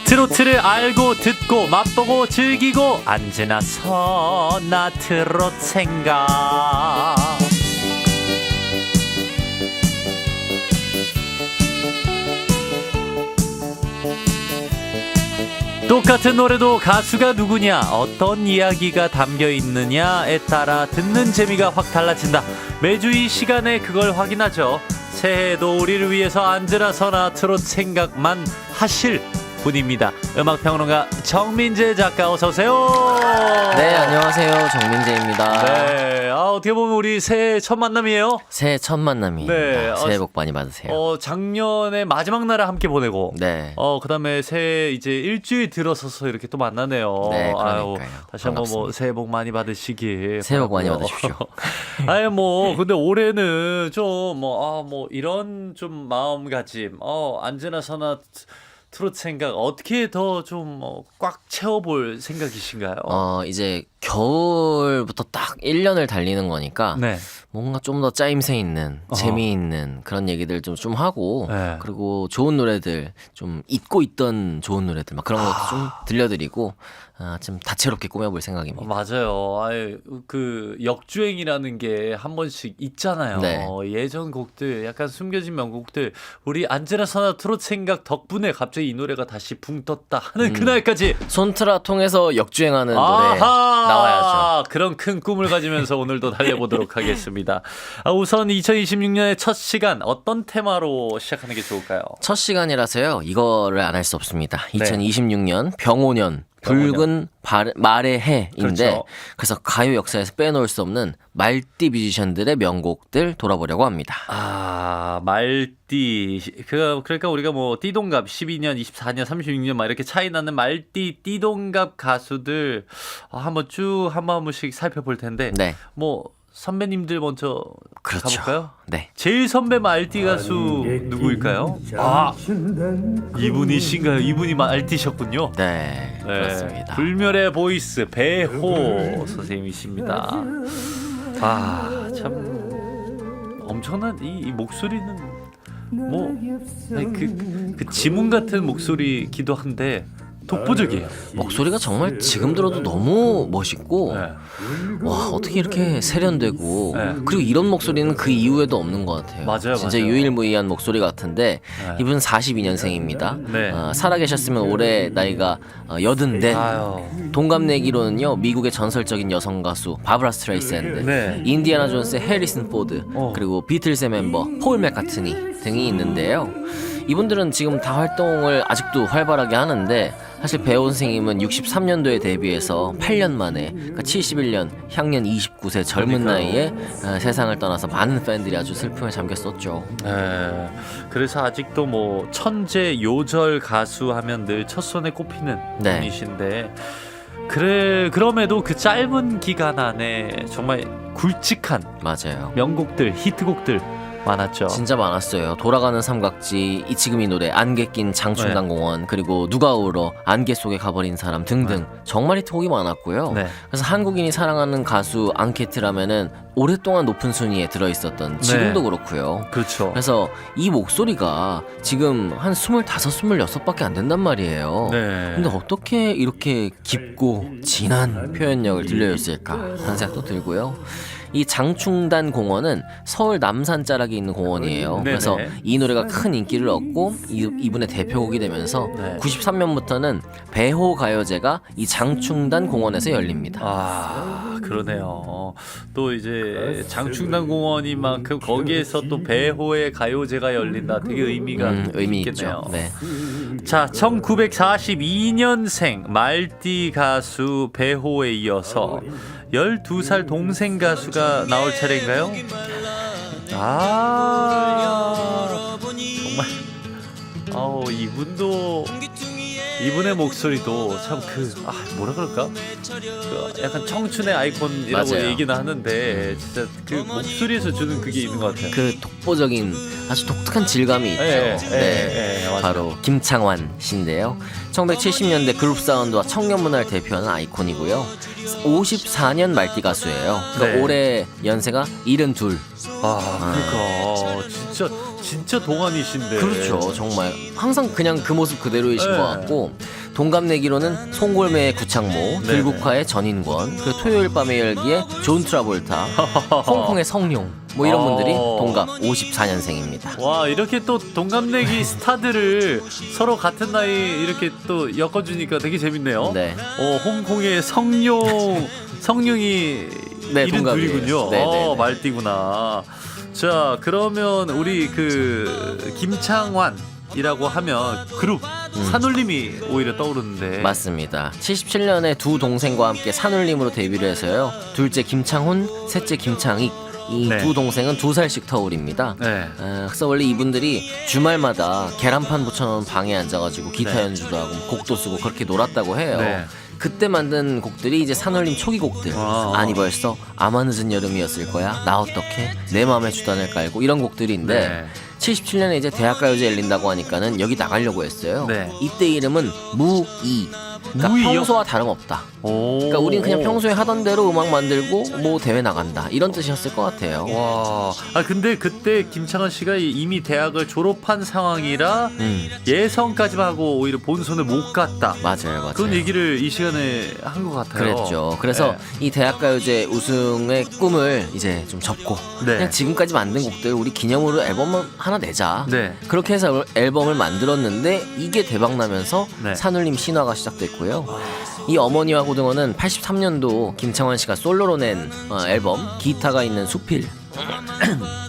트로트를 알고 듣고 맛보고 즐기고 언제나 서나 트롯 생각. 똑같은 노래도 가수가 누구냐, 어떤 이야기가 담겨 있느냐에 따라 듣는 재미가 확 달라진다. 매주 이 시간에 그걸 확인하죠. 새해에도 우리를 위해서 언제나 서나 트롯 생각만 하실 분입니다. 음악평론가 정민재 작가, 어서 오세요. 네, 안녕하세요. 정민재입니다. 네, 어떻게 보면 우리 새해 첫 만남이에요. 새해 첫 만남입니다. 네, 새해 복 많이 받으세요. 작년에 마지막 날을 함께 보내고, 네. 그다음에 새해 이제 일주일 들어서서 이렇게 또 만나네요. 네, 아유, 그러니까요. 다시 한번 뭐 반갑습니다. 새해 복 많이 받으시길. 새해 복 많이 바라고요. 받으십시오. 아유, 뭐 근데 올해는 좀 뭐 이런 좀 마음가짐, 언제나 서나 트롯 생각 어떻게 더 좀 꽉 채워볼 생각이신가요? 이제 겨울부터 딱 1년을 달리는 거니까 네. 뭔가 좀 더 짜임새 있는, 재미있는 그런 얘기들 좀 하고, 네. 그리고 좋은 노래들, 좀 잊고 있던 좋은 노래들 막 그런 것도 좀 들려드리고, 좀 다채롭게 꾸며볼 생각입니다. 맞아요. 아유, 그 역주행이라는 게 한 번씩 있잖아요. 네. 예전 곡들, 약간 숨겨진 명곡들, 우리 안제나 서나 트롯 생각 덕분에 갑자기 이 노래가 다시 붕 떴다 하는 그날까지 손트라 통해서 역주행하는 노래 나와야죠. 그런 큰 꿈을 가지면서 오늘도 달려보도록 하겠습니다. 우선 2026년의 첫 시간 어떤 테마로 시작하는 게 좋을까요? 첫 시간이라서요. 이거를 안 할 수 없습니다. 네. 2026년 병오년 붉은 말의 해인데, 그렇죠. 그래서 가요 역사에서 빼놓을 수 없는 말띠 뮤지션들의 명곡들 돌아보려고 합니다. 말띠. 그러니까 우리가 뭐 띠동갑 12년, 24년, 36년 막 이렇게 차이 나는 말띠 띠동갑 가수들 한번 쭉 한 번씩 살펴볼 텐데, 네, 뭐 선배님들 먼저 그렇죠. 가볼까요? 네, 제일 선배 말띠 가수 누구일까요? 이분이신가요? 이분이 말띠셨군요. 네, 그렇습니다. 불멸의 보이스 배호 선생님이십니다. 참 엄청난 이 목소리는 뭐 그 지문 같은 목소리기도 한데 독보적이에요. 목소리가 정말 지금 들어도 너무 멋있고, 네. 와, 어떻게 이렇게 세련되고, 네. 그리고 이런 목소리는 그 이후에도 없는 것 같아요. 맞아요, 진짜 맞아요. 유일무이한 목소리 같은데, 네. 이분 42년생입니다. 네. 살아계셨으면 올해 나이가 84. 아유. 동갑내기로는요, 미국의 전설적인 여성 가수 바브라 스트레이샌드, 네. 인디아나 존스의 해리슨 포드, 어. 그리고 비틀스의 멤버 폴 맥카트니 등이 있는데요. 이분들은 지금 다 활동을 아직도 활발하게 하는데, 사실 배우 선생님은 63년도에 데뷔해서 8년 만에, 그러니까 71년 향년 29세 젊은 그러니까요. 나이에 세상을 떠나서 많은 팬들이 아주 슬픔에 잠겼었죠. 네. 그래서 아직도 뭐 천재 요절 가수 하면 늘 첫손에 꼽히는 네. 분이신데, 그럼에도 그 짧은 기간 안에 정말 굵직한 맞아요. 명곡들, 히트곡들 많았죠. 진짜 많았어요. 돌아가는 삼각지, 지금 이 노래, 안개 낀 장충당공원, 그리고 누가 울어, 안개 속에 가버린 사람 등등 정말 히트곡이 많았고요. 네. 그래서 한국인이 사랑하는 가수 앙케트라면은 오랫동안 높은 순위에 들어있었던, 지금도 그렇고요. 그렇죠. 그래서 이 목소리가 지금 한 25, 26밖에 안 된단 말이에요. 네. 근데 어떻게 이렇게 깊고 진한 표현력을 들려줬을까 하는 생각도 들고요. 이 장충단 공원은 서울 남산 자락에 있는 공원이에요. 네네. 그래서 이 노래가 큰 인기를 얻고 이분의 대표곡이 되면서 네. 93년부터는 배호 가요제가 이 장충단 공원에서 열립니다. 그러네요. 또 이제 장충단 공원이만큼 거기에서 또 배호의 가요제가 열린다. 되게 의미가 의미 있겠네요. 있죠. 네. 자, 1942년생 말띠 가수 배호에 이어서 12살 동생 가수가 나올 차례인가요? 정말 이분의 목소리도 참 뭐라 그럴까? 약간 청춘의 아이콘이라고 맞아요. 얘기는 하는데 진짜 그 목소리에서 주는 그게 있는 것 같아요. 그 독보적인 아주 독특한 질감이 있죠. 맞아요. 바로 김창완 씨인데요. 1970년대 그룹 사운드와 청년 문화를 대표하는 아이콘이고요. 54년 말띠 가수예요. 그러니까 네. 올해 연세가 72. 그러니까 진짜 동안이신데. 그렇죠. 정말 항상 그냥 그 모습 그대로이신 네. 것 같고, 동갑내기로는 송골매의 구창모, 들국화의 전인권, 그 토요일 밤의 열기의 존 트라볼타, 홍콩의 성룡, 뭐 이런 분들이 동갑 54년생입니다. 와, 이렇게 또 동갑내기 스타들을 서로 같은 나이 이렇게 또 엮어주니까 되게 재밌네요. 네. 홍콩의 성룡이 네, 이른 동갑이에요. 둘이군요. 네네네. 말띠구나. 자, 그러면 우리 그 김창완이라고 하면 그룹 산울림이 오히려 떠오르는데. 맞습니다. 77년에 두 동생과 함께 산울림으로 데뷔를 해서요. 둘째 김창훈, 셋째 김창익. 이 두 동생은 2살씩 터울입니다. 네. 그래서 원래 이분들이 주말마다 계란판 붙여놓은 방에 앉아가지고 기타 연주도 하고 곡도 쓰고 그렇게 놀았다고 해요. 네. 그때 만든 곡들이 이제 산울림 초기 곡들. 아니 벌써 아마 늦은 여름이었을 거야. 나 어떡해. 내 맘에 주단을 깔고 이런 곡들인데 네. 77년에 이제 대학가요제 열린다고 하니까는 여기 나가려고 했어요. 네. 이때 이름은 무이. 그러니까 무이요? 평소와 다름없다. 그러니까 우리는 그냥 평소에 하던 대로 음악 만들고 뭐 대회 나간다 이런 뜻이었을 것 같아요. 와, 근데 그때 김창완 씨가 이미 대학을 졸업한 상황이라 예선까지만 하고 오히려 본선을 못 갔다. 맞아요. 그런 얘기를 이 시간에 한 것 같아요. 그랬죠. 그래서 이 대학가요제 우승의 꿈을 이제 좀 접고 그냥 지금까지 만든 곡들 우리 기념으로 앨범 하나 내자. 네. 그렇게 해서 앨범을 만들었는데 이게 대박 나면서 네. 산울림 신화가 시작됐고요. 이 어머니와 고등어는 83년도 김창완 씨가 솔로로 낸 앨범 기타가 있는 수필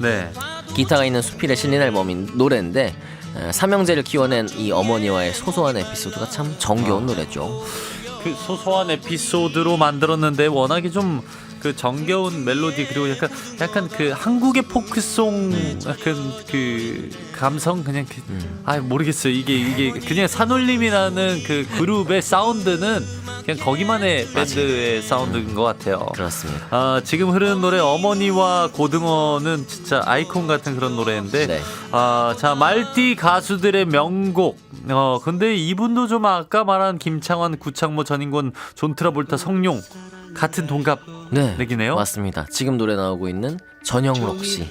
네. 기타가 있는 수필에 실린 앨범인 노래인데 삼형제를 키워낸 이 어머니와의 소소한 에피소드가 참 정겨운 노래죠. 그 소소한 에피소드로 만들었는데 워낙에 좀 그 정겨운 멜로디 그리고 약간 그 한국의 포크송 약간 그 감성 그냥 모르겠어요. 이게 그냥 산울림이라는 그 그룹의 사운드는 그냥 거기만의 밴드의 사운드인 것 같아요. 그렇습니다. 지금 흐르는 노래 어머니와 고등어는 진짜 아이콘 같은 그런 노래인데 네. 자, 말띠 가수들의 명곡. 근데 이분도 좀 아까 말한 김창완, 구창모, 전인권, 존 트라볼타, 성룡 같은 동갑 내기네요. 맞습니다. 지금 노래 나오고 있는 전영록 씨.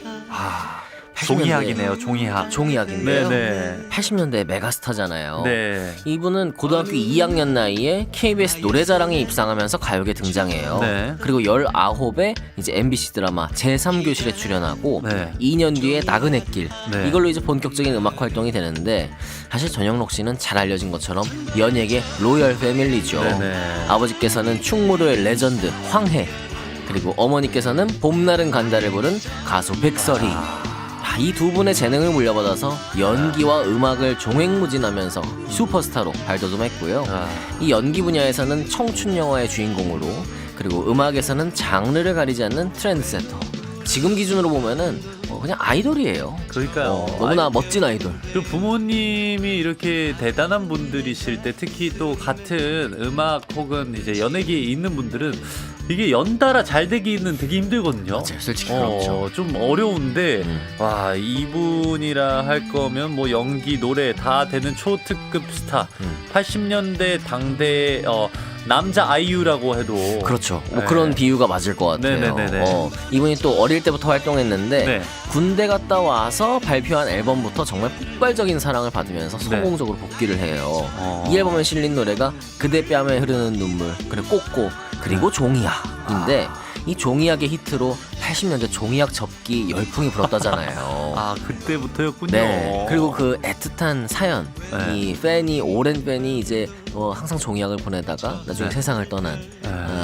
종이학이네요. 종이학인데요. 네네. 80년대 메가스타잖아요. 네. 이분은 고등학교 2학년 나이에 KBS 노래자랑에 입상하면서 가요계 등장해요. 네. 그리고 19에 이제 MBC 드라마 제3교실에 출연하고 네. 2년 뒤에 나그네 길 네. 이걸로 이제 본격적인 음악 활동이 되는데 사실 전영록 씨는 잘 알려진 것처럼 연예계 로열 패밀리죠. 네네. 아버지께서는 충무로의 레전드 황해 그리고 어머니께서는 봄날은 간다를 부른 가수 백설이. 이 두 분의 재능을 물려받아서 연기와 음악을 종횡무진하면서 슈퍼스타로 발돋움했고요. 이 연기 분야에서는 청춘 영화의 주인공으로 그리고 음악에서는 장르를 가리지 않는 트렌드세터. 지금 기준으로 보면은 그냥 아이돌이에요. 그러니까요. 너무나 멋진 아이돌. 그 부모님이 이렇게 대단한 분들이실 때 특히 또 같은 음악 혹은 이제 연예계에 있는 분들은 이게 연달아 잘 되기는 되게 힘들거든요. 맞아요. 솔직히 그렇죠. 좀 어려운데 와, 이분이라 할 거면 뭐 연기, 노래 다 되는 초특급 스타. 80년대 당대 남자 아이유라고 해도 그렇죠. 뭐 그런 비유가 맞을 것 같아요. 네네네네. 이분이 또 어릴 때부터 활동했는데 네. 군대 갔다 와서 발표한 앨범부터 정말 폭발적인 사랑을 받으면서 성공적으로 복귀를 해요. 이 앨범에 실린 노래가 그대 뺨에 흐르는 눈물, 그리고 꽃고, 그리고 종이약인데 이 종이약의 히트로 80년대 종이약 접기 열풍이 불었다잖아요. 그때부터였군요. 네. 그리고 그 애틋한 사연, 이 팬이 오랜 팬이 이제 항상 종이약을 보내다가 나중에 세상을 떠난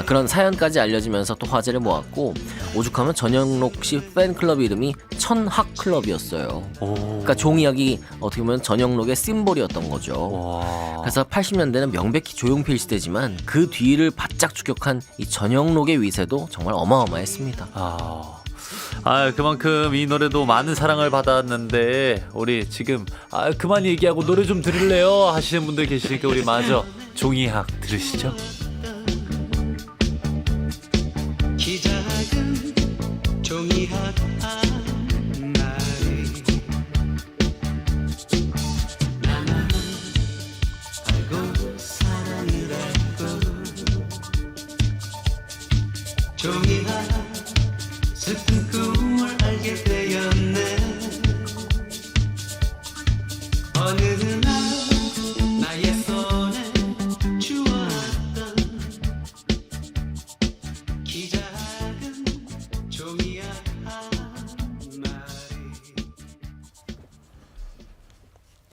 그런 사연까지 알려지면서 또 화제를 모았고 오죽하면 전영록 씨 팬클럽 이름이 천학클럽이었어요. 그러니까 종이약이 어떻게 보면 전영록의 심볼이었던 거죠. 그래서 80년대는 명백히 조용필 시대지만 그 뒤를 바짝 추격한 이 전영록의 위세도 정말 어마어마했습니다. 그만큼 이 노래도 많은 사랑을 받았는데 우리 지금 그만 얘기하고 노래 좀 들을래요 하시는 분들 계시니까 우리 마저 종이학 들으시죠. 기작은 종이학 한 마리 나만 알고 사랑을 알고 종이학 슬픈 꿈을 알게 되었네. 어느 날 나의 손에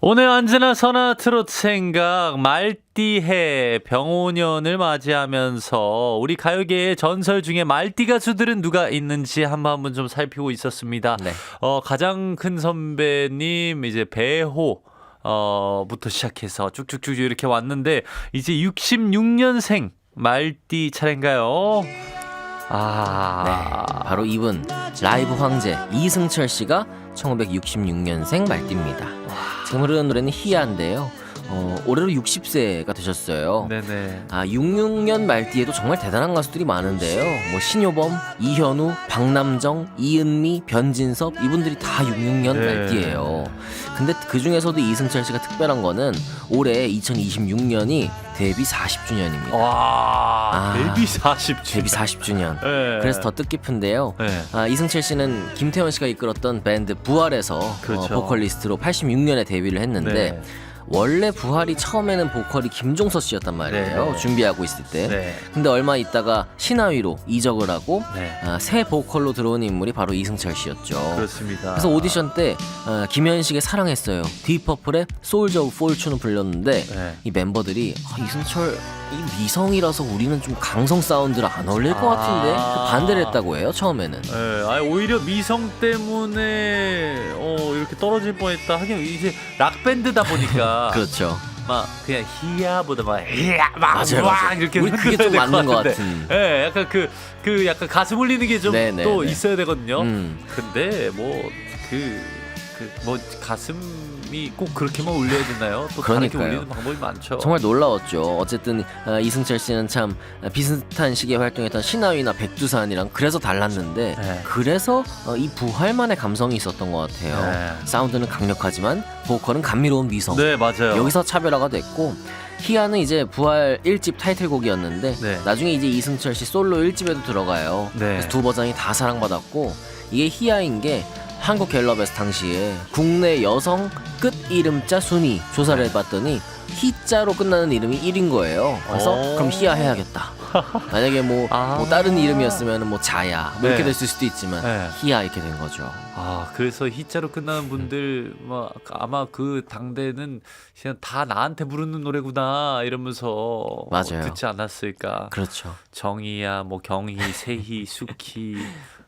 오늘 언제나 선화 트롯 생각 말띠해 병오년을 맞이하면서 우리 가요계의 전설 중에 말띠 가수들은 누가 있는지 한번 좀 살피고 있었습니다. 네. 가장 큰 선배님 이제 배호 부터 시작해서 쭉쭉쭉 이렇게 왔는데 이제 66년생 말띠 차례인가요? 네, 바로 이분 라이브 황제 이승철 씨가 1966년생 말띠입니다. 지금 흐르는 노래는 희야인데요. 올해로 60세가 되셨어요. 네네. 66년 말띠에도 정말 대단한 가수들이 많은데요. 뭐 신효범, 이현우, 박남정, 이은미, 변진섭 이분들이 다 66년 네. 말띠예요. 근데 그 중에서도 이승철 씨가 특별한 거는 올해 2026년이 데뷔 40주년입니다. 와, 데뷔 40주년. 데뷔 40주년. 네. 그래서 더 뜻깊은데요. 네. 이승철 씨는 김태원 씨가 이끌었던 밴드 부활에서 그렇죠. 보컬리스트로 86년에 데뷔를 했는데 네. 원래 부활이 처음에는 보컬이 김종서 씨였단 말이에요. 네. 준비하고 있을 때. 네. 근데 얼마 있다가 신하위로 이적을 하고 네. 새 보컬로 들어온 인물이 바로 이승철 씨였죠. 그렇습니다. 그래서 오디션 때 김현식의 사랑했어요, 디퍼플의 솔저 오브 폴춘을 불렀는데 네. 이 멤버들이 이승철 이 미성이라서 우리는 좀 강성 사운드를 안 어울릴 것 같은데 반대를 했다고 해요 처음에는. 네, 오히려 미성 때문에 이렇게 떨어질 뻔했다. 하긴 이제 락 밴드다 보니까 그렇죠. 막 그냥 히야보다 막 히야 막 맞아요, 와 맞아요. 이렇게 우리 그게 좀 될것 맞는 것 같은데. 같은. 네, 약간 그 약간 가슴 울리는 게 좀 네, 네, 또 네. 있어야 되거든요. 근데 뭐 가슴이 꼭 그렇게만 울려야 되나요? 또 다르게 그러니까요. 울리는 방법이 많죠. 정말 놀라웠죠. 어쨌든 이승철 씨는 참 비슷한 시기에 활동했던 신하위나 백두산이랑 그래서 달랐는데 네. 그래서 이 부활만의 감성이 있었던 것 같아요. 네. 사운드는 강력하지만 보컬은 감미로운 미성. 네, 맞아요. 여기서 차별화가 됐고 희야는 이제 부활 1집 타이틀곡이었는데 네. 나중에 이제 이승철 씨 솔로 1집에도 들어가요. 네. 그래서 두 버전이 다 사랑받았고 이게 희야인 게 한국갤럽에서 당시에 국내 여성 끝 이름자 순위 조사를 해봤더니 희자로 끝나는 이름이 1인 거예요. 그래서 그럼 희야 해야겠다. 만약에 뭐 다른 이름이었으면 뭐 자야 뭐 이렇게 네. 됐을 수도 있지만 네. 희야 이렇게 된 거죠. 그래서 히자로 끝나는 분들 막 아마 그 당대는 그냥 다 나한테 부르는 노래구나 이러면서 맞아요. 듣지 않았을까. 그렇죠. 정희야, 뭐 경희, 세희, 수키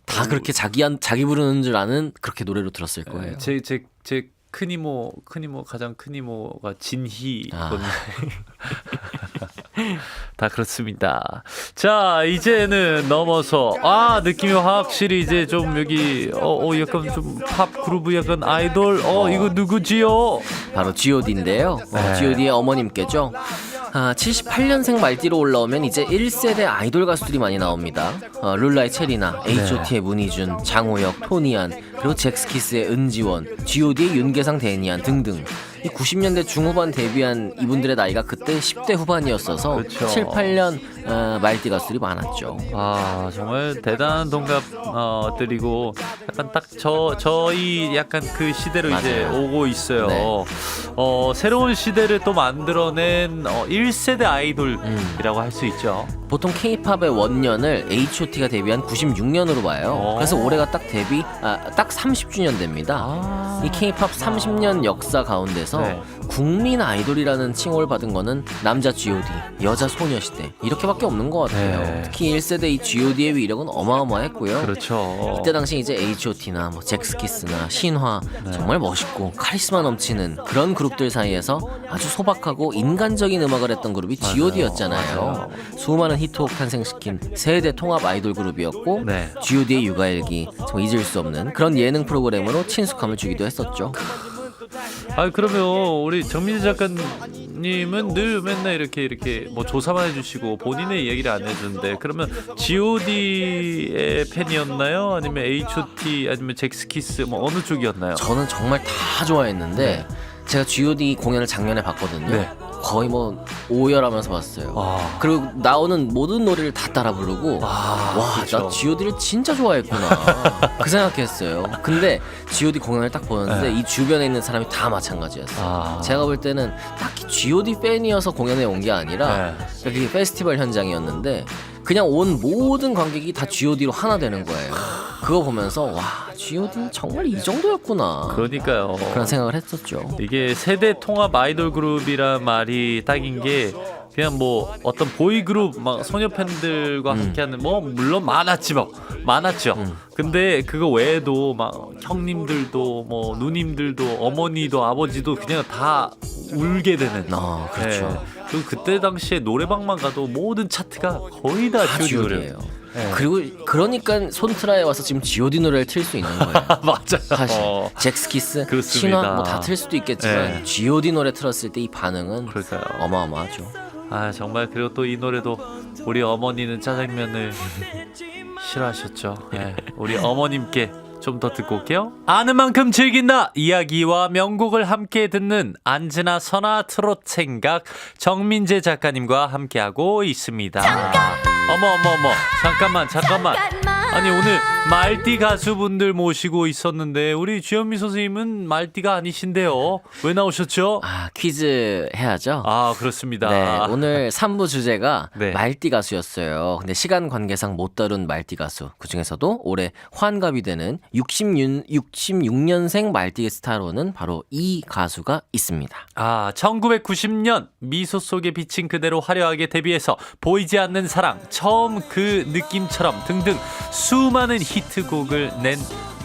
다 그렇게 자기 부르는 줄 아는 그렇게 노래로 들었을 거예요. 제 큰 이모 가장 큰 이모가 진희거든요. 다 그렇습니다. 자, 이제는 넘어서 느낌이 확실히 이제 좀 여기 약간 좀 팝 그루브 약간 아이돌 이거 누구지요? 바로 G.O.D인데요. 네. G.O.D의 어머님께죠. 78년생 말띠로 올라오면 이제 1세대 아이돌 가수들이 많이 나옵니다. 룰라의 체리나 H.O.T의 문희준, 장호혁, 토니안, 그리고 잭스키스의 은지원, G.O.D의 윤계상, 데니안 등등. 이 90년대 중후반 데뷔한 이분들의 나이가 그때 10대 후반이었어서 그렇죠. 7, 8년 말띠 가수들이 많았죠. 정말 대단한 동갑들이고 약간 딱 저희 약간 그 시대로 이제 맞아요. 오고 있어요. 네. 새로운 시대를 또 만들어낸 1세대 아이돌이라고 할 수 있죠. 보통 K-팝의 원년을 H.O.T가 데뷔한 96년으로 봐요. 그래서 올해가 딱 데뷔 딱 30주년 됩니다. 이 K-팝 30년 역사 가운데서 네. 국민 아이돌이라는 칭호를 받은 거는 남자 G.O.D, 여자 소녀시대 이렇게밖에 없는 것 같아요. 네. 특히 1세대 이 G.O.D의 위력은 어마어마했고요. 그렇죠. 이때 당시 이제 H.O.T나 뭐 잭스키스나 신화 정말 멋있고 카리스마 넘치는 그런 그룹들 사이에서 아주 소박하고 인간적인 음악을 했던 그룹이 G.O.D였잖아요. 맞아요. 수많은 히트곡 탄생시킨 세대 통합 아이돌 그룹이었고 네. G.O.D의 육아일기 정말 잊을 수 없는 그런 예능 프로그램으로 친숙함을 주기도 했었죠. 그러면 우리 정민지 작가님은 늘 맨날 이렇게 뭐 조사만 해주시고 본인의 얘기를 안 해주는데 그러면 G.O.D의 팬이었나요? 아니면 H.O.T 아니면 잭스키스 뭐 어느 쪽이었나요? 저는 정말 다 좋아했는데 제가 G.O.D 공연을 작년에 봤거든요. 네. 거의 뭐 오열하면서 봤어요. 그리고 나오는 모든 노래를 다 따라 부르고 그렇죠. 나 G.O.D를 진짜 좋아했구나 그 생각했어요. 근데 G.O.D 공연을 딱 보는데 이 주변에 있는 사람이 다 마찬가지였어요. 제가 볼 때는 딱히 G.O.D 팬이어서 공연에 온 게 아니라 그게 페스티벌 현장이었는데 그냥 온 모든 관객이 다 G.O.D로 하나 되는 거예요. 그거 보면서 와 G.O.D는 정말 이 정도였구나 그러니까요. 그런 생각을 했었죠. 이게 세대 통합 아이돌 그룹이란 말이 딱인 게 그냥 뭐 어떤 보이 그룹 막 소녀 팬들과 함께하는 뭐 물론 많았죠. 근데 그거 외에도 막 형님들도 뭐 누님들도 어머니도 아버지도 그냥 다 울게 되는. 그렇죠. 네. 그리고 그때 당시에 노래방만 가도 모든 차트가 거의 다 G.O.D 노래. G.O.D예요. 그리고 그러니까 손트라에 와서 지금 G.O.D 노래를 틀 수 있는 거예요. 맞아요. 사실 잭스키스, 그렇습니다. 신화 뭐 다 틀 수도 있겠지만 네. G.O.D 노래 틀었을 때 이 반응은 그러니까요. 어마어마하죠. 아 정말 그리고 또 이 노래도 우리 어머니는 짜장면을 싫어하셨죠. 네. 우리 어머님께 좀 더 듣고 올게요. 아는 만큼 즐긴다. 이야기와 명곡을 함께 듣는 안즈나 선화 트롯 생각 정민재 작가님과 함께하고 있습니다. 어머 잠깐만. 아니 오늘 말띠 가수분들 모시고 있었는데 우리 주현미 선생님은 말띠가 아니신데요. 왜 나오셨죠? 퀴즈 해야죠. 그렇습니다. 네, 오늘 3부 주제가 네. 말띠 가수였어요. 근데 시간 관계상 못 다룬 말띠 가수. 그중에서도 올해 환갑이 되는 66년생 말띠 스타로는 바로 이 가수가 있습니다. 1990년 미소 속에 비친 그대로 화려하게 데뷔해서 보이지 않는 사랑, 처음 그 느낌처럼 등등 수많은 히트곡을 낸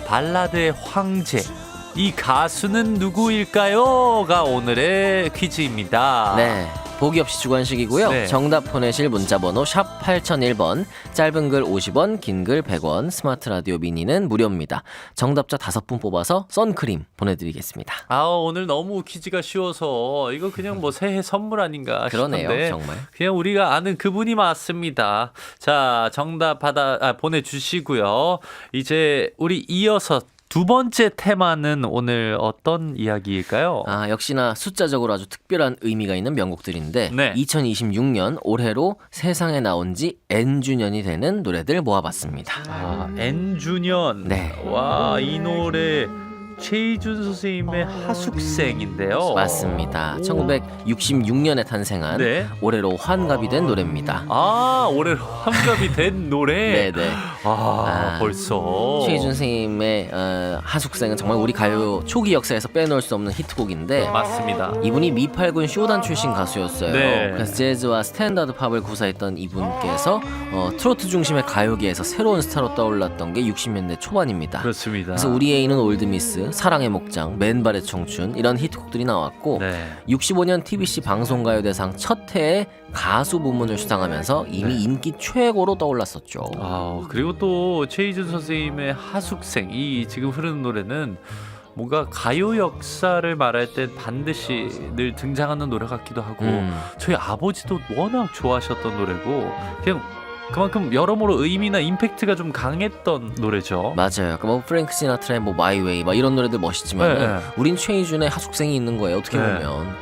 발라드의 황제. 이 가수는 누구일까요?가 오늘의 퀴즈입니다. 네. 보기 없이 주관식이고요. 네. 정답 보내실 문자번호 샵 8001번, 짧은 글 50원, 긴 글 100원, 스마트 라디오 미니는 무료입니다. 정답자 5분 뽑아서 선크림 보내드리겠습니다. 오늘 너무 퀴즈가 쉬워서 이거 그냥 뭐 새해 선물 아닌가 싶은데 그러네요, 정말. 그냥 우리가 아는 그분이 맞습니다. 자, 정답 보내주시고요. 이제 우리 이어서 두 번째 테마는 오늘 어떤 이야기일까요? 역시나 숫자적으로 아주 특별한 의미가 있는 명곡들인데 네. 2026년 올해로 세상에 나온 지 N주년이 되는 노래들 모아봤습니다. N주년. 네. 와, 이 노래 최희준 선생님의 하숙생인데요. 맞습니다. 1966년에 탄생한 네. 올해로 환갑이 된 노래입니다. 올해 환갑이 된 노래. 네네. 벌써. 최희준 선생님의 하숙생은 정말 우리 가요 초기 역사에서 빼놓을 수 없는 히트곡인데 맞습니다. 이분이 미팔군 쇼단 출신 가수였어요. 네. 그래서 재즈와 스탠다드 팝을 구사했던 이분께서 트로트 중심의 가요계에서 새로운 스타로 떠올랐던 게 60년대 초반입니다. 그렇습니다. 그래서 우리 애인은 올드미스, 사랑의 목장, 맨발의 청춘 이런 히트곡들이 나왔고 네. 65년 TBC 방송가요대상 첫 해에 가수 부문을 수상하면서 이미 네. 인기 최고로 떠올랐었죠. 그리고 또 최희준 선생님의 하숙생, 이 지금 흐르는 노래는 뭔가 가요 역사를 말할 때 반드시 늘 등장하는 노래 같기도 하고 저희 아버지도 워낙 좋아하셨던 노래고 그냥 그만큼 여러모로 의미나 임팩트가 좀 강했던 노래죠. 맞아요. 뭐 프랭크 시나트라의 뭐 마이웨이 막 이런 노래들 멋있지만 네. 우린 최희준의 하숙생이 있는 거예요. 어떻게 네. 보면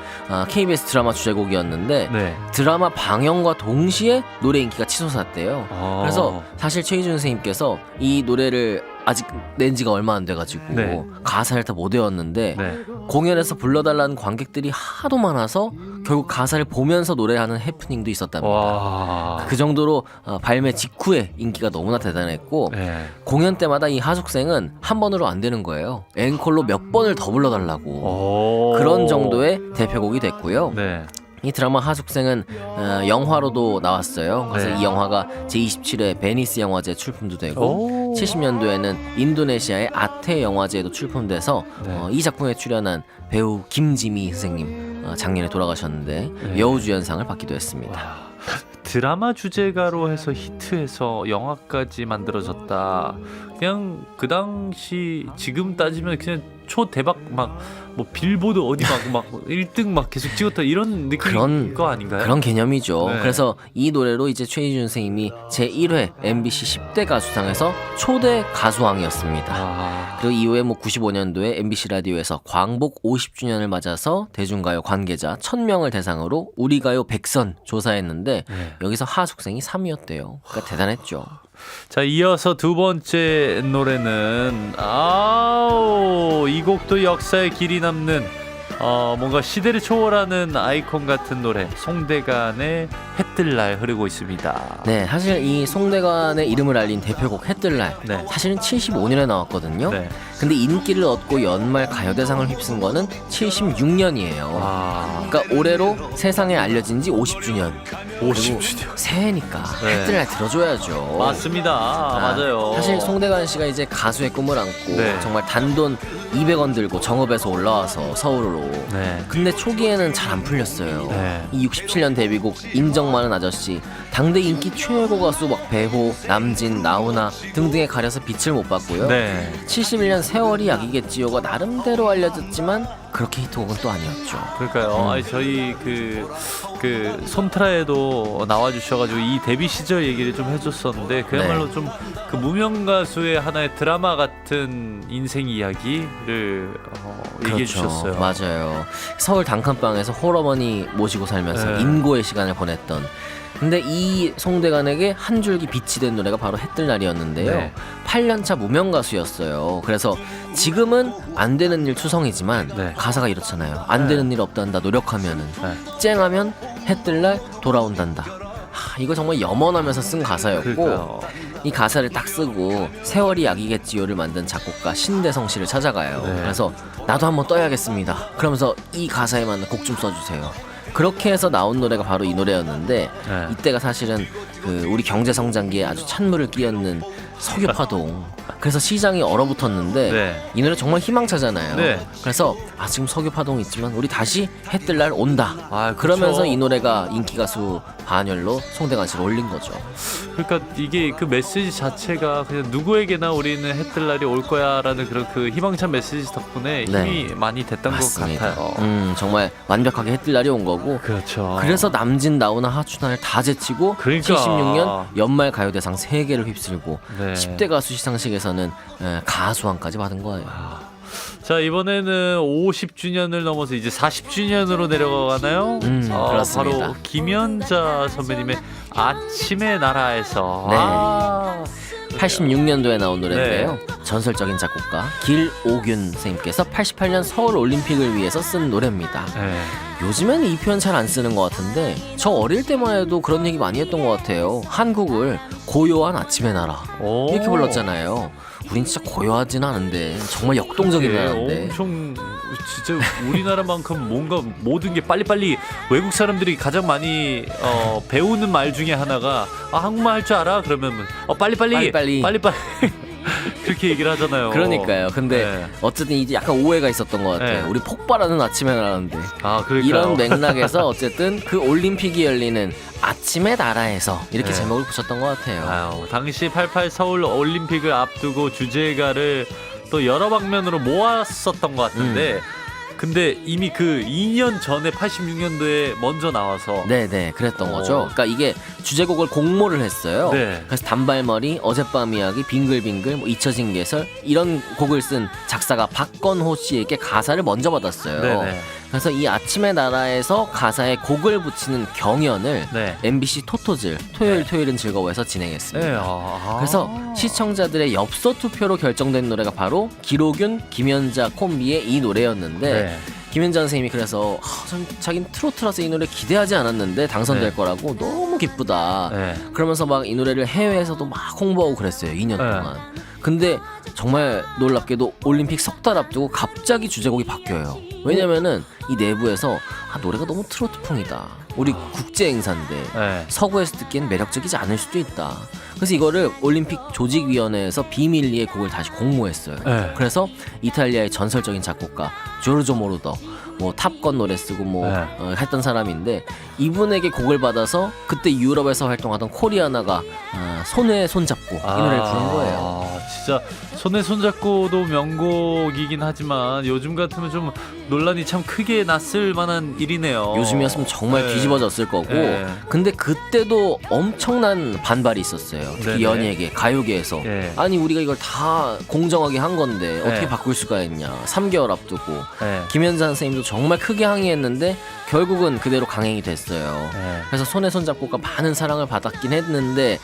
KBS 드라마 주제곡이었는데 네. 드라마 방영과 동시에 노래 인기가 치솟았대요. 그래서 사실 최희준 선생님께서 이 노래를 아직 낸 지가 얼마 안 돼가지고 네. 가사를 다 못 외웠는데 네. 공연에서 불러달라는 관객들이 하도 많아서 결국 가사를 보면서 노래하는 해프닝도 있었답니다. 와. 그 정도로 발매 직후에 인기가 너무나 대단했고 네. 공연 때마다 이 하숙생은 한 번으로 안 되는 거예요. 앵콜로 몇 번을 더 불러달라고 그런 정도의 대표곡이 됐고요. 네. 이 드라마 하숙생은 영화로도 나왔어요. 그래서 네. 이 영화가 제27회 베니스 영화제 출품도 되고 70년도에는 인도네시아의 아테 영화제에도 출품돼서 네. 이 작품에 출연한 배우 김지미 선생님 작년에 돌아가셨는데 네. 여우주연상을 받기도 했습니다. 드라마 주제가로 해서 히트해서 영화까지 만들어졌다. 그냥 그 당시 지금 따지면 그냥 초대박 막 뭐 빌보드 어디 막 1등 막 계속 찍었다 이런 느낌인 거 아닌가요? 그런 개념이죠. 네. 그래서 이 노래로 이제 최희준 선생님이 제1회 MBC 10대 가수상에서 초대 가수왕이었습니다. 그리고 이후에 95년도에 MBC 라디오에서 광복 50주년을 맞아서 대중가요 관계자 1000명을 대상으로 우리가요 100선 조사했는데 네. 여기서 하숙생이 3위였대요. 그러니까 대단했죠. 자, 이어서 두 번째 노래는 이 곡도 역사의 길이 남는 뭔가 시대를 초월하는 아이콘 같은 노래 송대관의 해뜰날 흐르고 있습니다. 네, 사실 이 송대관의 이름을 알린 대표곡 해뜰날 네. 사실은 75년에 나왔거든요. 네. 근데 인기를 얻고 연말 가요대상을 휩쓴 거는 76년이에요. 아, 그러니까 올해로 세상에 알려진 지 50주년. 50주년. 새해니까 네. 해뜰날 들어줘야죠. 맞습니다. 맞아요. 사실 송대관 씨가 이제 가수의 꿈을 안고 네. 정말 단돈 200원 들고 정읍에서 올라와서 서울로. 네. 근데 초기에는 잘 안 풀렸어요. 네. 이 67년 데뷔곡 인정 많은 아저씨, 당대 인기 최고 가수 막 배호, 남진, 나훈아 등등에 가려서 빛을 못 봤고요. 네. 71년 세월이 약이겠지요가 나름대로 알려졌지만 그렇게 히트곡은 또 아니었죠. 그러니까요. 아니, 저희 그 손트라에도 나와주셔가지고 이 데뷔 시절 얘기를 좀 해줬었는데 그야말로 네. 좀 그 무명 가수의 하나의 드라마 같은 인생 이야기를 얘기해 주셨어요. 그렇죠. 맞아요. 서울 단칸방에서 홀어머니 모시고 살면서 네. 인고의 시간을 보냈던. 근데 이 송대관에게 한 줄기 빛이 된 노래가 바로 해뜰날이었는데요. 네. 8년차 무명 가수였어요. 그래서 지금은 안 되는 일 투성이지만 네. 가사가 이렇잖아요. 안 되는 일 없단다 노력하면은 네. 쨍하면 해뜰날 돌아온단다. 이거 정말 염원하면서 쓴 가사였고 그러니까요. 이 가사를 딱 쓰고 세월이 약이겠지요를 만든 작곡가 신대성 씨를 찾아가요. 네. 그래서 나도 한번 떠야겠습니다. 그러면서 이 가사에 맞는 곡 좀 써주세요. 그렇게 해서 나온 노래가 바로 이 노래였는데 네. 이때가 사실은 그 우리 경제 성장기에 아주 찬물을 끼얹는 석유파동. 그래서 시장이 얼어붙었는데 네. 이 노래 정말 희망차잖아요. 네. 그래서 지금 석유파동 있지만 우리 다시 해뜰날 온다. 아, 그러면서 그쵸. 이 노래가 인기 가수 반열로 송대관 씨를 올린 거죠. 그러니까 이게 그 메시지 자체가 그냥 누구에게나 우리는 해뜰날이 올 거야라는 그런 그 희망찬 메시지 덕분에 네. 힘이 많이 됐던 맞습니다. 것 같아요. 정말 완벽하게 해뜰날이 온 거고. 그렇죠. 그래서 남진, 나훈아, 하춘환을 다 제치고 그러니까. 76년 연말 가요대상 3개를 휩쓸고 네. 10대 가수 시상식에서는 가수왕까지 받은 거예요. 자, 이번에는 50주년을 넘어서 이제 40주년으로 내려가나요? 그렇습니다. 바로 김연자 선배님의 아침의 나라에서. 네. 86년도에 나온 노래인데요. 전설적인 작곡가 길오균 선생님께서 88년 서울 올림픽을 위해서 쓴 노래입니다. 네. 요즘에는 이 표현 잘 안 쓰는 것 같은데 저 어릴 때만 해도 그런 얘기 많이 했던 것 같아요. 한국을 고요한 아침의 나라 오. 이렇게 불렀잖아요. 우린 진짜 고요하진 않은데 정말 역동적인 나라인데. 엄청 진짜 우리나라만큼 뭔가 모든 게 빨리빨리 외국 사람들이 가장 많이 배우는 말 중에 하나가 한국말 할 줄 알아? 그러면 빨리빨리 그렇게 얘기를 하잖아요. 그러니까요. 근데 네. 어쨌든 이제 약간 오해가 있었던 것 같아요. 네. 우리 폭발하는 아침의 나라인데. 그러니까요. 이런 맥락에서 어쨌든 그 올림픽이 열리는 아침의 나라에서 이렇게 네. 제목을 붙였던 것 같아요. 당시 88 서울 올림픽을 앞두고 주제가를 또 여러 방면으로 모았었던 것 같은데 근데 이미 그 2년 전에 86년도에 먼저 나와서 네네 그랬던 거죠. 그러니까 이게 주제곡을 공모를 했어요. 네. 그래서 단발머리, 어젯밤 이야기, 빙글빙글, 잊혀진 계절 이런 곡을 쓴 작사가 박건호 씨에게 가사를 먼저 받았어요. 네네. 그래서 이 아침의 나라에서 가사에 곡을 붙이는 경연을 네. MBC 토토즐 토요일은 즐거워에서 진행했습니다. 네. 그래서 시청자들의 엽서 투표로 결정된 노래가 바로 기록윤, 김연자 콤비의 이 노래였는데 네. 김연자 선생님이 그래서 자기는 트로트라서 이 노래 기대하지 않았는데 당선될 네. 거라고 너무 기쁘다. 네. 그러면서 막 이 노래를 해외에서도 막 홍보하고 그랬어요. 2년 동안. 근데 정말 놀랍게도 올림픽 석 달 앞두고 갑자기 주제곡이 바뀌어요. 왜냐면은 이 내부에서 노래가 너무 트로트풍이다. 우리 국제 행사인데 네. 서구에서 듣기엔 매력적이지 않을 수도 있다. 그래서 이거를 올림픽 조직위원회에서 비밀리에 곡을 다시 공모했어요. 네. 그래서 이탈리아의 전설적인 작곡가 조르조 모루더 뭐 탑건 노래 쓰고 뭐 네. 했던 사람인데 이분에게 곡을 받아서 그때 유럽에서 활동하던 코리아나가 손에 손잡고 이 노래를 부른 거예요. 진짜 손에 손잡고도 명곡이긴 하지만 요즘 같으면 좀 논란이 참 크게 났을 만한 일이네요. 요즘이었으면 정말 네. 뒤집어졌을 거고 네. 근데 그때도 엄청난 반발이 있었어요. 특히 네네. 연예계, 가요계에서 네. 아니 우리가 이걸 다 공정하게 한 건데 어떻게 네. 바꿀 수가 있냐. 3개월 앞두고 네. 김연자 선생님도 정말 크게 항의했는데 결국은 그대로 강행이 됐어요. 네. 그래서 손에 손잡고가 많은 사랑을 받았긴 했는데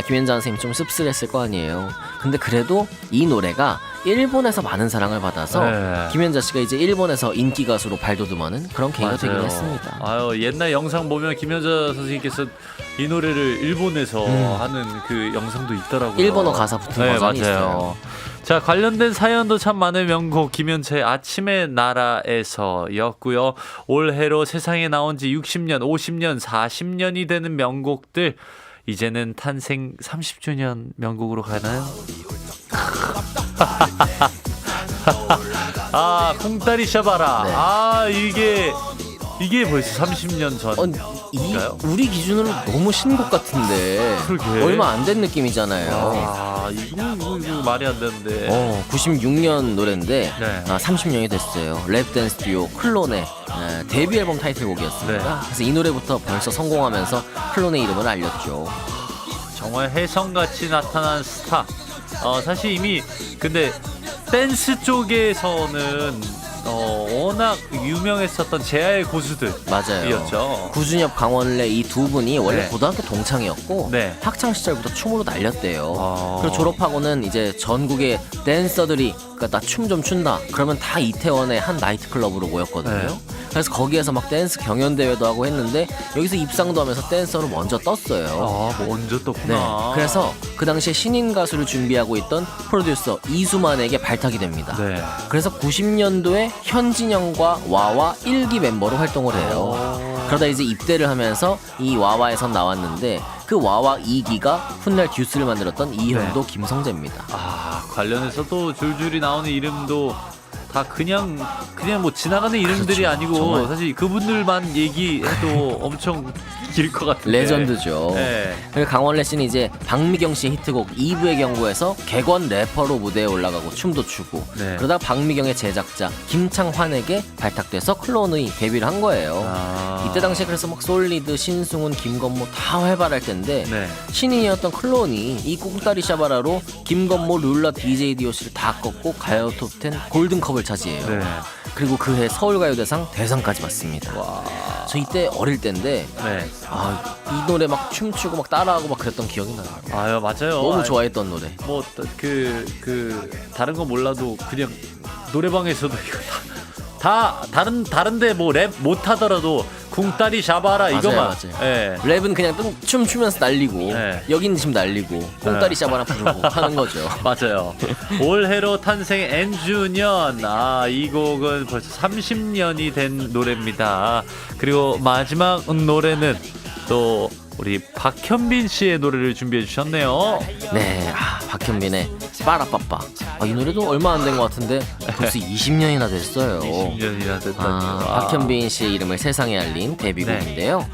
김연자 선생님 좀 씁쓸했을 거 아니에요. 근데 그래도 이 노래가 일본에서 많은 사랑을 받아서 네. 김연자 씨가 이제 일본에서 인기 가수로 발돋움하는 그런 계기가 되긴 했습니다. 아유, 옛날 영상 보면 김연자 선생님께서 이 노래를 일본에서 하는 그 영상도 있더라고요. 일본어 가사 붙은 네, 버전이 맞아요. 있어요. 자, 관련된 사연도 참 많은 명곡 김연자의 아침의 나라에서였고요. 올해로 세상에 나온 지 60년, 50년, 40년이 되는 명곡들 이제는 탄생 30주년 명곡으로 가나요? 아, 콩다리 샤바라. 네. 아, 이게 벌써 30년 전. 우리 기준으로 너무 신곡 같은데 그러게. 얼마 안 된 느낌이잖아요. 아, 이거 말이 안 되는데. 96년 노래인데 네. 30년이 됐어요. 랩 댄스 듀오 클론의 데뷔 앨범 타이틀곡이었습니다. 네. 그래서 이 노래부터 벌써 성공하면서 클론의 이름을 알렸죠. 정말 혜성같이 나타난 스타. 사실 이미 근데 댄스 쪽에서는 워낙 유명했었던 제아의 고수들이었죠. 맞아요. 구준엽, 강원래 이 두 분이 원래 네. 고등학교 동창이었고 네. 학창 시절부터 춤으로 날렸대요. 아. 그리고 졸업하고는 이제 전국의 댄서들이 그러니까 나 춤 좀 춘다. 그러면 다 이태원의 한 나이트 클럽으로 모였거든요. 네. 그래서 거기에서 막 댄스 경연 대회도 하고 했는데 여기서 입상도 하면서 댄서로 먼저 떴어요. 아, 먼저 네. 떴구나. 그래서 그 당시에 신인 가수를 준비하고 있던 프로듀서 이수만에게 발탁이 됩니다. 네. 그래서 90년도에 현진영과 와와 1기 멤버로 활동을 해요. 그러다 이제 입대를 하면서 이 와와에선 나왔는데 그 와와 2기가 훗날 듀스를 만들었던 이현도 네. 김성재입니다. 아, 관련해서도 줄줄이 나오는 이름도 다 그냥 뭐 지나가는 이름들이 그렇죠. 아니고 정말. 사실 그분들만 얘기해도 엄청 길 것 같은데. 레전드죠. 네. 그리고 강원래 씨는 이제 박미경 씨의 히트곡 2부의 경고에서 객원 래퍼로 무대에 올라가고 춤도 추고 네. 그러다 박미경의 제작자 김창환에게 발탁돼서 클론의 데뷔를 한 거예요. 아. 이때 당시에 그래서 막 솔리드, 신승훈, 김건모 다 활발할 텐데 네. 신인이었던 클론이 이 꽁다리 샤바라로 김건모, 룰라, DJ DOC를 다 꺾고 가요 톱10 골든컵을 차지해요. 네. 그리고 그해 서울가요대상 대상까지 받습니다. 저 이때 어릴 때인데 네. 이 노래 막 춤추고 막 따라하고 막 그랬던 기억이 나요. 아유, 맞아요. 너무 좋아했던 노래. 뭐 다른 거 몰라도 그냥 노래방에서도 이거 다 다른데 뭐 랩 못하더라도 궁따리 샤바라 이거만. 맞아요. 예. 랩은 그냥 춤추면서 날리고 네. 여긴 지금 날리고 꽁다리 샤바라 부르고 하는 거죠. 맞아요. 올해로 탄생 N주년. 이 곡은 벌써 30년이 된 노래입니다. 그리고 마지막 노래는 또 우리 박현빈 씨의 노래를 준비해 주셨네요. 네, 박현빈의 빠라빠빠. 이 노래도 얼마 안 된 것 같은데 벌써 20년이나 됐어요. 20년이나 됐다니. 박현빈 씨의 이름을 세상에 알린 데뷔곡인데요.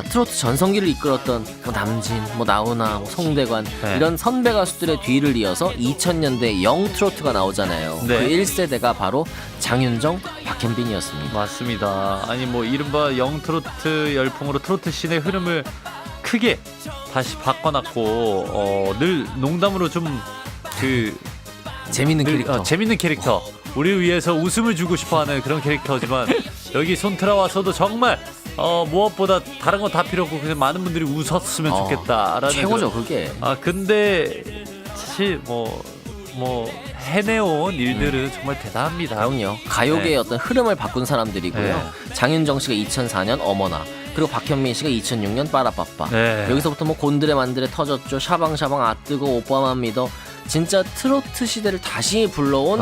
트로트 전성기를 이끌었던 뭐 남진, 뭐 나훈아, 뭐 송대관 네. 이런 선배 가수들의 뒤를 이어서 2000년대 영 트로트가 나오잖아요. 네. 그 1세대가 바로 장윤정, 박현빈이었습니다. 맞습니다. 아니 뭐 이른바 영트로트 열풍으로 트로트 씬의 흐름을 크게 다시 바꿔놨고 늘 농담으로 좀 재밌는 캐릭터. 재밌는 캐릭터. 우리를 위해서 웃음을 주고 싶어하는 그런 캐릭터지만 여기 손트라 와서도 정말 무엇보다 다른 거 다 필요 없고 그냥 많은 분들이 웃었으면 좋겠다라는 최고죠 그런, 그게. 근데 사실 뭐 해내온 일들은 정말 대단합니다. 그럼요. 가요계의 네. 어떤 흐름을 바꾼 사람들이고요. 네. 장윤정 씨가 2004년 어머나, 그리고 박현민 씨가 2006년 빠라빠빠. 네. 여기서부터 뭐 곤드레 만드레 터졌죠. 샤방샤방 아뜨거 오빠만 믿어. 진짜 트로트 시대를 다시 불러온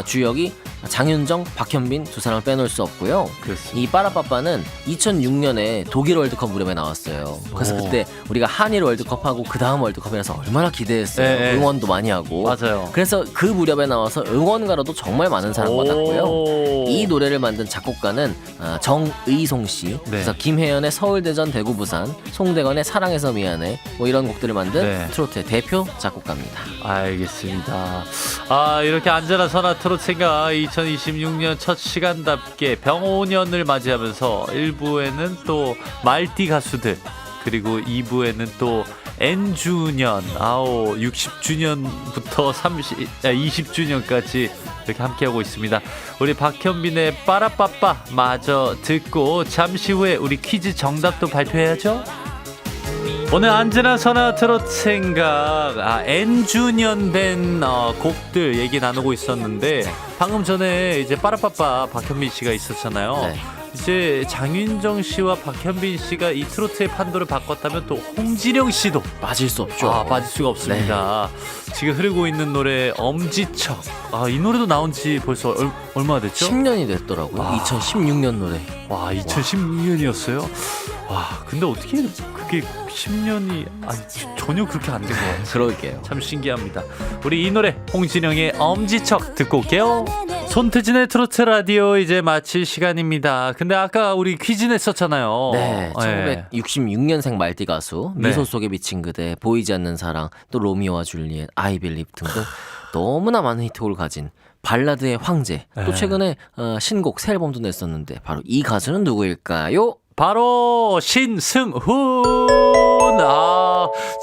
주역이 장윤정, 박현빈 두 사람을 빼놓을 수 없고요. 그렇습니다. 이 빠라빠빠는 2006년에 독일 월드컵 무렵에 나왔어요. 그래서 그때 우리가 한일 월드컵하고 그 다음 월드컵이라서 얼마나 기대했어요. 네. 응원도 많이 하고. 맞아요. 그래서 그 무렵에 나와서 응원가로도 정말 많은 사랑받았고요. 이 노래를 만든 작곡가는 정의송 씨. 네. 그래서 김혜연의 서울대전 대구 부산, 송대건의 사랑해서 미안해 뭐 이런 곡들을 만든 네. 트로트의 대표 작곡가입니다. 알겠습니다. 이렇게 안전한 선화 트로트 생각 2026년 첫 시간답게 병5년을 맞이하면서 1부에는 또 말띠 가수들 그리고 2부에는 또 N주년 60주년부터 20주년까지 이렇게 함께하고 있습니다. 우리 박현빈의 빠라빠빠 마저 듣고 잠시 후에 우리 퀴즈 정답도 발표해야죠. 오늘 안즈나 선화 트롯 생각 N주년 된 곡들 얘기 나누고 있었는데 방금 전에 이제 빠라빠빠 박현빈 씨가 있었잖아요. 네. 이제 장윤정 씨와 박현빈 씨가 이 트로트의 판도를 바꿨다면 또 홍진영 씨도 빠질 수 없죠. 빠질 수가 없습니다. 지금 흐르고 있는 노래 엄지척. 이 노래도 나온 지 벌써 얼마나 됐죠? 10년이 됐더라고요. 2016년 노래. 와, 2016년이었어요? 와, 근데 어떻게 그게 10년이 전혀 그렇게 안 된 것 같아요. 그러게요. 참 신기합니다. 우리 이 노래 홍진영의 엄지척 듣고 올게요. 손태진의 트로트 라디오 이제 마칠 시간입니다. 근데 아까 우리 퀴즈 냈었잖아요. 네, 1966년생 말띠 가수 네. 미소 속에 비친 그대, 보이지 않는 사랑, 또 로미오와 줄리엣, I Believe 등등 너무나 많은 히트곡을 가진 발라드의 황제. 네. 또 최근에 신곡 새 앨범도 냈었는데 바로 이 가수는 누구일까요? 바로 신승훈.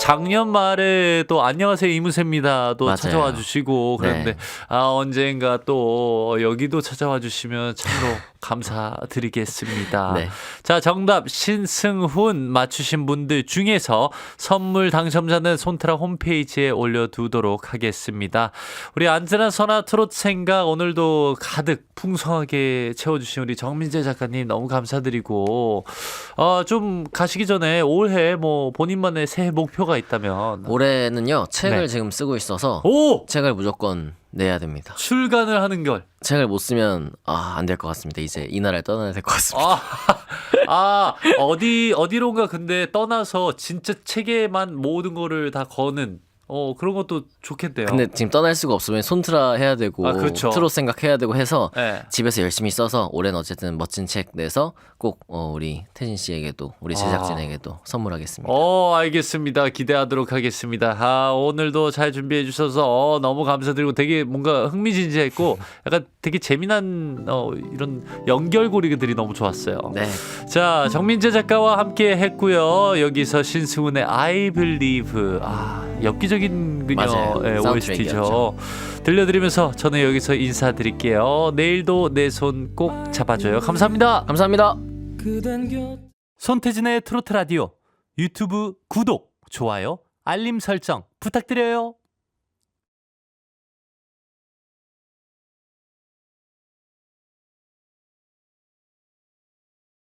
작년 말에 또 안녕하세요 이무새입니다 또 맞아요. 찾아와 주시고 그런데 네. 언젠가 또 여기도 찾아와 주시면 참으로 감사드리겠습니다. 네. 자, 정답 신승훈 맞추신 분들 중에서 선물 당첨자는 손트라 홈페이지에 올려두도록 하겠습니다. 우리 안즈나 선화 트롯 생각 오늘도 가득 풍성하게 채워주신 우리 정민재 작가님 너무 감사드리고 좀 가시기 전에 올해 뭐 본인만의 새해 목표가 있다면 올해는요 책을 네. 지금 쓰고 있어서 오! 책을 무조건 내야 됩니다. 출간을 하는 걸 책을 못 쓰면 안 될 것 같습니다. 이제 이 나라를 떠나야 될 것 같습니다. 어디론가 근데 떠나서 진짜 책에만 모든 거를 다 거는 그런 것도 좋겠대요. 근데 지금 떠날 수가 없으면 손트라 해야 되고 그렇죠. 트롯 생각해야 되고 해서 네. 집에서 열심히 써서 올해는 어쨌든 멋진 책 내서 꼭 우리 태진 씨에게도 우리 제작진에게도 선물하겠습니다. 알겠습니다. 기대하도록 하겠습니다. 오늘도 잘 준비해 주셔서 너무 감사드리고 되게 뭔가 흥미진진했고 약간 되게 재미난 이런 연결고리들이 너무 좋았어요. 네. 자, 정민재 작가와 함께 했고요. 여기서 신승훈의 I Believe 엽기적인 그녀 맞아요. OST죠. 들려드리면서 저는 여기서 인사드릴게요. 내일도 내 손 꼭 잡아줘요. 감사합니다. 감사합니다. 손태진의 트로트 라디오 유튜브 구독, 좋아요, 알림 설정 부탁드려요.